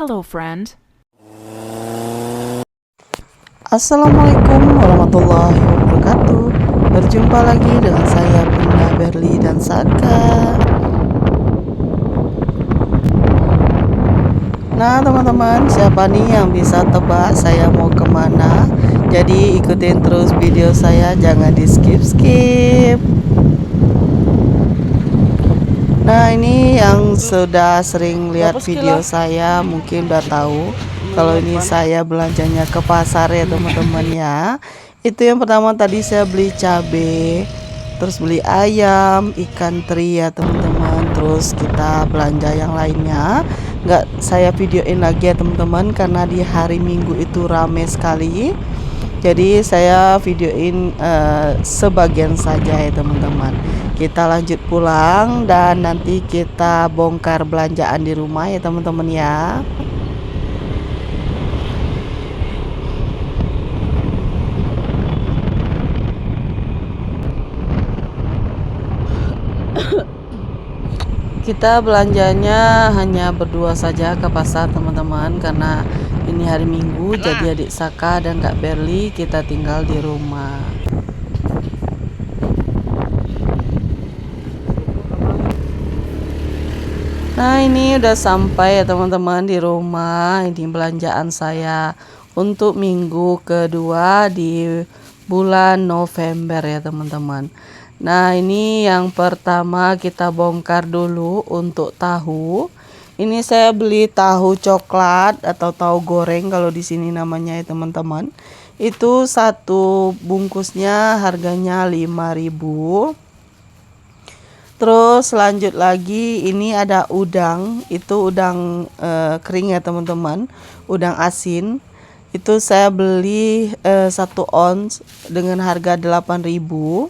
Hello, friend. Assalamualaikum warahmatullahi wabarakatuh. Berjumpa lagi dengan saya Bunda Berli dan Saka. Nah teman-teman, siapa nih yang bisa tebak saya mau kemana? Jadi ikutin terus video saya, jangan di skip-skip. Nah ini yang sudah sering lihat video saya mungkin udah tahu kalau ini saya belanjanya ke pasar ya teman-teman ya. Itu yang pertama tadi saya beli cabe, terus beli ayam, ikan teri ya teman-teman. Terus kita belanja yang lainnya. Nggak saya videoin lagi ya teman-teman karena di hari Minggu itu rame sekali. Jadi saya videoin sebagian saja ya teman-teman. Kita lanjut pulang dan nanti kita bongkar belanjaan di rumah ya teman-teman ya. Kita belanjanya hanya berdua saja ke pasar teman-teman karena ini hari Minggu, jadi adik Saka dan Kak Berli kita tinggal di rumah. Nah ini udah sampai ya teman-teman di rumah. Ini belanjaan saya untuk minggu kedua di bulan November ya teman-teman. Nah ini yang pertama kita bongkar dulu untuk tahu. Ini saya beli tahu coklat atau tahu goreng kalau di sini namanya ya teman-teman. Itu satu bungkusnya harganya 5.000. Terus lanjut lagi, ini ada udang, itu udang kering ya teman-teman, udang asin. Itu saya beli 1 ons dengan harga 8.000.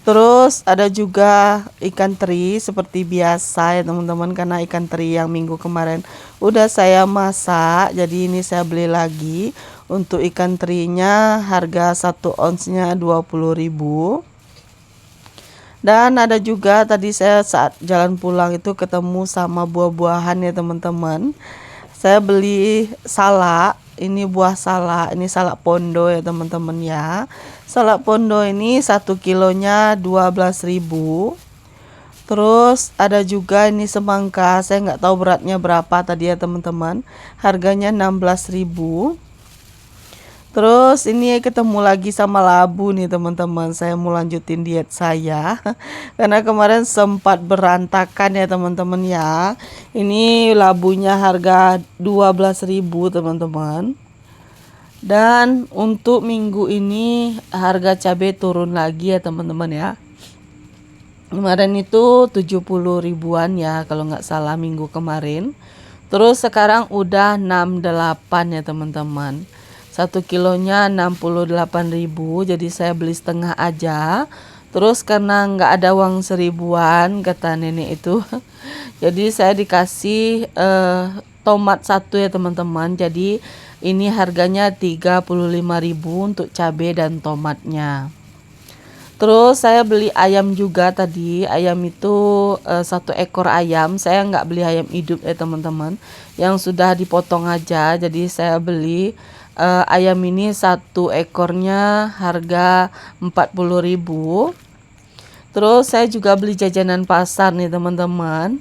Terus ada juga ikan teri seperti biasa ya teman-teman, karena ikan teri yang minggu kemarin udah saya masak, jadi ini saya beli lagi. Untuk ikan terinya harga 1 onsnya 20.000. Dan ada juga tadi saya saat jalan pulang itu ketemu sama buah-buahan ya teman-teman. Saya beli salak, ini buah salak, ini salak pondo ya teman-teman ya. Salak pondo ini 1 kilonya 12.000. Terus ada juga ini semangka, saya nggak tahu beratnya berapa tadi ya teman-teman. Harganya 16.000. Terus ini ketemu lagi sama labu nih teman-teman. Saya mau lanjutin diet saya karena kemarin sempat berantakan ya teman-teman ya. Ini labunya harga 12.000 teman-teman. Dan untuk minggu ini harga cabai turun lagi ya teman-teman ya. Kemarin itu 70 ribuan ya kalau nggak salah minggu kemarin. Terus sekarang udah 68 ya teman-teman. 1 kilonya 68.000, jadi saya beli setengah aja. Terus karena nggak ada uang 1.000-an kata nenek itu, jadi saya dikasih tomat 1 ya teman-teman. Jadi ini harganya 35.000 untuk cabai dan tomatnya. Terus saya beli ayam juga tadi. Ayam itu 1 ekor ayam. Saya nggak beli ayam hidup ya teman-teman, yang sudah dipotong aja. Jadi saya beli ayam ini 1 ekornya harga 40.000. Terus saya juga beli jajanan pasar nih teman-teman.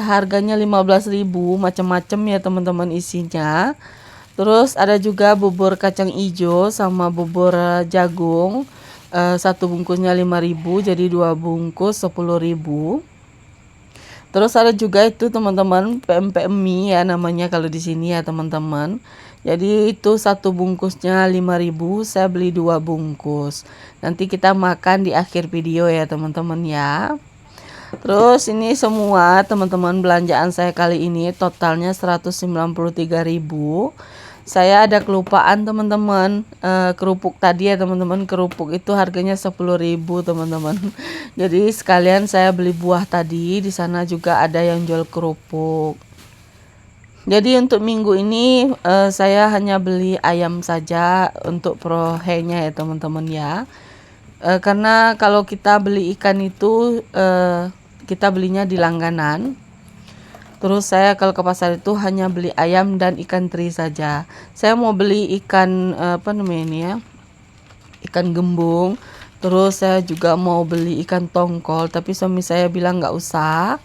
Harganya 15.000, macam-macam ya teman-teman isinya. Terus ada juga bubur kacang hijau sama bubur jagung. 1 bungkusnya 5.000, jadi 2 bungkus 10.000. Terus ada juga itu teman-teman pempek mie ya namanya kalau di sini ya teman-teman. Jadi itu 1 bungkusnya 5.000, saya beli 2 bungkus. Nanti kita makan di akhir video ya teman-teman ya. Terus ini semua teman-teman belanjaan saya kali ini totalnya 193.000. Saya ada kelupaan teman-teman, kerupuk tadi ya teman-teman. Kerupuk itu harganya 10.000 teman-teman. Jadi sekalian saya beli buah tadi, di sana juga ada yang jual kerupuk. Jadi untuk minggu ini saya hanya beli ayam saja untuk prohenya ya teman-teman ya. Karena kalau kita beli ikan itu kita belinya di langganan. Terus saya kalau ke pasar itu hanya beli ayam dan ikan teri saja. Saya mau beli ikan apa namanya ini ya, ikan gembung. Terus saya juga mau beli ikan tongkol, tapi suami saya bilang nggak usah.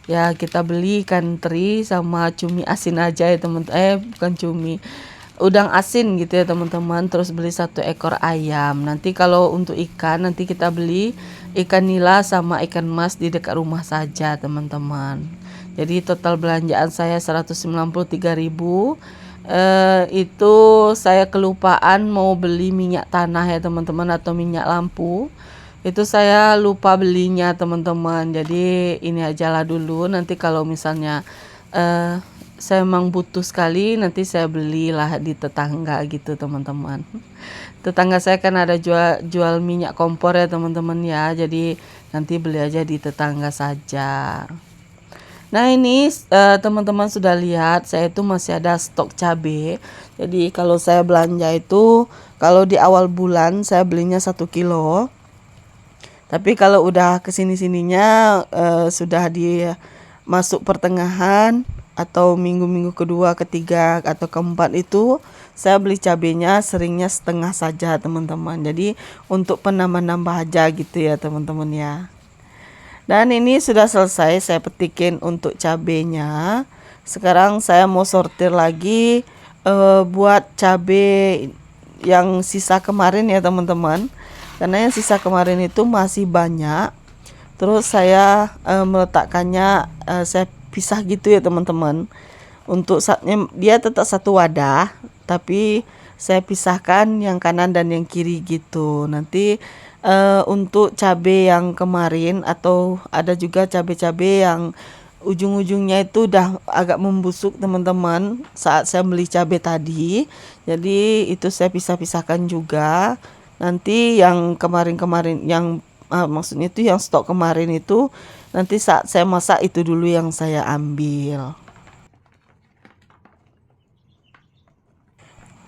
Ya kita beli ikan teri sama cumi asin aja ya teman. Bukan cumi, udang asin gitu ya teman-teman. Terus beli 1 ekor ayam. Nanti kalau untuk ikan nanti kita beli ikan nila sama ikan mas di dekat rumah saja teman-teman. Jadi total belanjaan saya 193.000. Itu saya kelupaan mau beli minyak tanah ya teman-teman, atau minyak lampu. Itu saya lupa belinya teman-teman. Jadi ini ajalah dulu, nanti kalau misalnya saya memang butuh sekali, nanti saya belilah di tetangga gitu teman-teman. Tetangga saya kan ada jual minyak kompor ya teman-teman ya. Jadi nanti beli aja di tetangga saja. Nah ini teman-teman sudah lihat saya itu masih ada stok cabai. Jadi kalau saya belanja itu, kalau di awal bulan saya belinya 1 kilo. Tapi kalau udah kesini-sininya sudah di masuk pertengahan atau minggu-minggu kedua, ketiga atau keempat itu saya beli cabenya seringnya setengah saja teman-teman. Jadi untuk penambah-nambah aja gitu ya teman-teman ya. Dan ini sudah selesai saya petikin untuk cabenya. Sekarang saya mau sortir lagi buat cabe yang sisa kemarin ya teman-teman. Karena yang sisa kemarin itu masih banyak. Terus saya meletakkannya, saya pisah gitu ya teman-teman. Untuk saatnya dia tetap satu wadah, tapi saya pisahkan yang kanan dan yang kiri gitu. Nanti untuk cabai yang kemarin, atau ada juga cabai-cabai yang ujung-ujungnya itu udah agak membusuk teman-teman saat saya beli cabai tadi. Jadi itu saya pisah-pisahkan juga. Nanti yang kemarin-kemarin yang maksudnya itu yang stok kemarin itu nanti saat saya masak itu dulu yang saya ambil.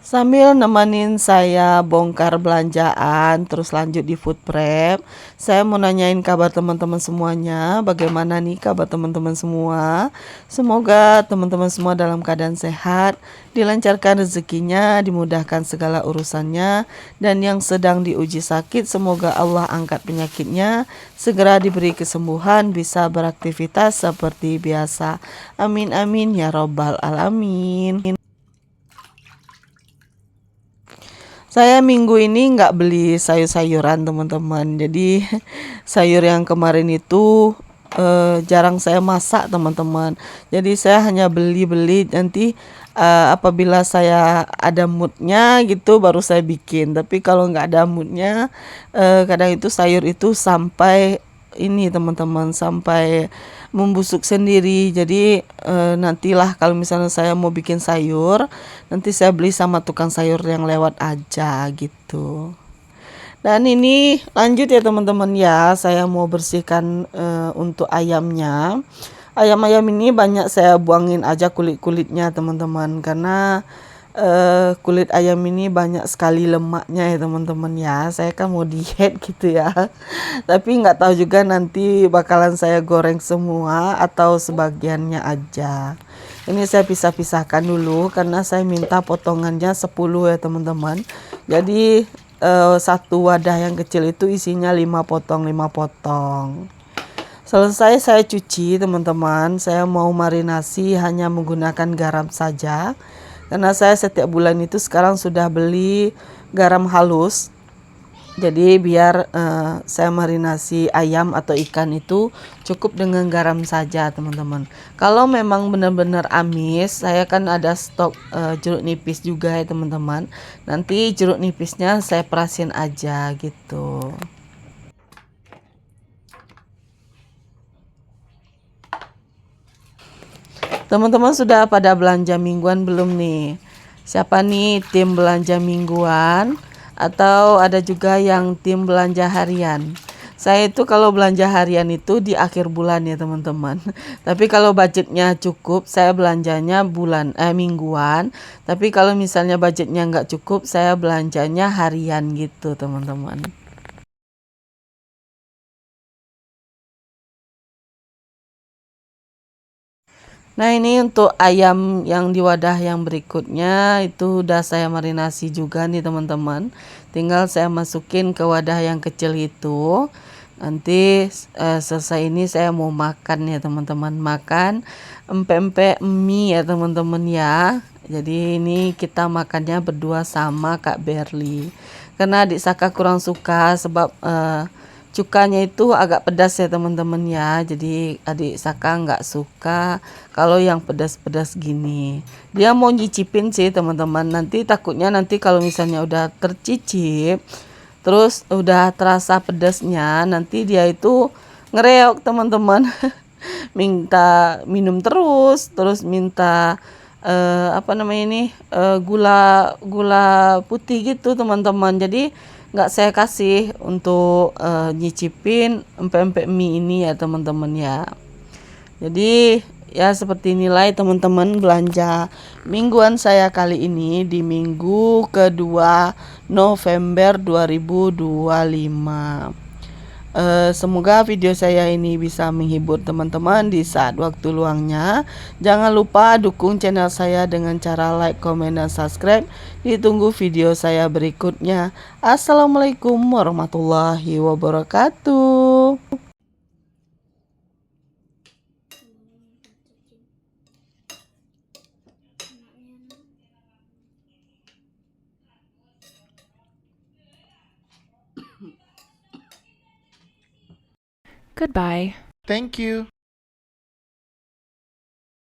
Sambil nemenin saya bongkar belanjaan, terus lanjut di food prep, saya mau nanyain kabar teman-teman semuanya. Bagaimana nih kabar teman-teman semua? Semoga teman-teman semua dalam keadaan sehat, dilancarkan rezekinya, dimudahkan segala urusannya, dan yang sedang diuji sakit, semoga Allah angkat penyakitnya, segera diberi kesembuhan, bisa beraktivitas seperti biasa. Amin amin ya robbal alamin. Saya minggu ini nggak beli sayur-sayuran teman-teman. Jadi sayur yang kemarin itu jarang saya masak teman-teman. Jadi saya hanya beli-beli nanti apabila saya ada moodnya gitu baru saya bikin. Tapi kalau nggak ada moodnya, kadang itu sayur itu sampai ini teman-teman, sampai membusuk sendiri. Jadi nantilah kalau misalnya saya mau bikin sayur, nanti saya beli sama tukang sayur yang lewat aja gitu. Dan ini lanjut ya teman-teman ya, saya mau bersihkan untuk ayamnya. Ayam-ayam ini banyak saya buangin aja kulit-kulitnya teman-teman, karena kulit ayam ini banyak sekali lemaknya ya teman-teman ya. Saya kan mau diet gitu ya. Tapi nggak tahu juga nanti bakalan saya goreng semua atau sebagiannya aja. Ini saya pisah-pisahkan dulu karena saya minta potongannya 10 ya teman-teman. Jadi satu wadah yang kecil itu isinya 5 potong 5 potong. Selesai saya cuci teman-teman, saya mau marinasi hanya menggunakan garam saja. Karena saya setiap bulan itu sekarang sudah beli garam halus. Jadi biar saya marinasi ayam atau ikan itu cukup dengan garam saja teman-teman. Kalau memang benar-benar amis, saya kan ada stok jeruk nipis juga ya teman-teman. Nanti jeruk nipisnya saya perasin aja gitu. Teman-teman sudah pada belanja mingguan belum nih? Siapa nih tim belanja mingguan? Atau ada juga yang tim belanja harian? Saya itu kalau belanja harian itu di akhir bulan ya teman-teman. Tapi kalau budgetnya cukup, saya belanjanya mingguan. Tapi kalau misalnya budgetnya nggak cukup, saya belanjanya harian gitu teman-teman. Nah, ini untuk ayam yang di wadah yang berikutnya itu udah saya marinasi juga nih teman-teman. Tinggal saya masukin ke wadah yang kecil itu. Nanti selesai ini saya mau makan ya teman-teman. Makan empek-empek mie ya teman-teman ya. Jadi ini kita makannya berdua sama Kak Berli. Karena adik Saka kurang suka sebab cukanya itu agak pedas ya teman-teman ya. Jadi adik Saka nggak suka kalau yang pedas-pedas gini. Dia mau nyicipin sih teman-teman. Nanti takutnya nanti kalau misalnya udah tercicip, terus udah terasa pedasnya, nanti dia itu ngereok teman-teman. Minta minum terus minta apa namanya ini gula gula putih gitu teman-teman. Jadi nggak saya kasih untuk nyicipin empek-empek mie ini ya teman-teman ya. Jadi ya seperti inilah ya teman-teman belanja mingguan saya kali ini di minggu kedua November 2025. Semoga video saya ini bisa menghibur teman-teman di saat waktu luangnya. Jangan lupa dukung channel saya dengan cara like, komen, dan subscribe. Ditunggu video saya berikutnya. Assalamualaikum warahmatullahi wabarakatuh. Goodbye. Thank you.